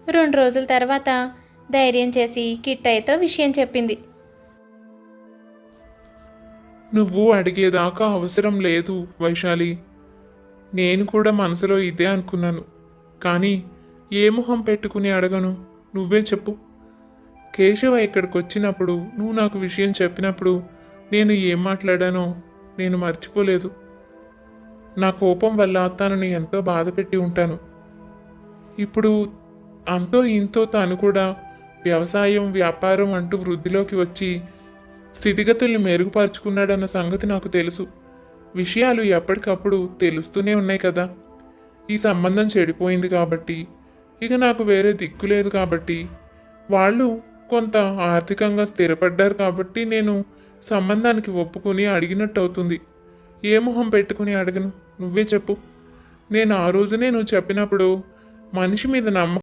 2 రోజుల తర్వాత ధైర్యం చేసి కిట్టయ్యతో విషయం చెప్పింది. నువ్వు అడిగేదాకా అవసరం లేదు వైశాలి. నేను కూడా మనసులో ఇదే అనుకున్నాను. కానీ ఏ మొహం పెట్టుకుని అడగను? నువ్వే చెప్పు. కేశవ ఇక్కడికి వచ్చినప్పుడు నువ్వు నాకు విషయం చెప్పినప్పుడు నేను ఏం మాట్లాడానో నేను మర్చిపోలేదు. నా కోపం వల్ల తనని ఎంతో బాధ పెట్టి ఉంటాను. ఇప్పుడు అంతో ఇంతో తను కూడా వ్యవసాయం వ్యాపారం అంటూ వృద్ధిలోకి వచ్చి స్థితిగతుల్ని మెరుగుపరుచుకున్నాడన్న సంగతి నాకు తెలుసు. విషయాలు ఎప్పటికప్పుడు తెలుస్తూనే ఉన్నాయి కదా. ఈ సంబంధం చెడిపోయింది కాబట్టి ఇక నాకు వేరే దిక్కు లేదు కాబట్టి వాళ్ళు కొంత ఆర్థికంగా స్థిరపడ్డారు కాబట్టి నేను సంబంధానికి ఒప్పుకొని అడిగినట్టు అవుతుంది. ఏ మొహం పెట్టుకుని అడగను? నువ్వే చెప్పు. నేను ఆ రోజునే నువ్వు చెప్పినప్పుడు మనిషి మీద నమ్మకం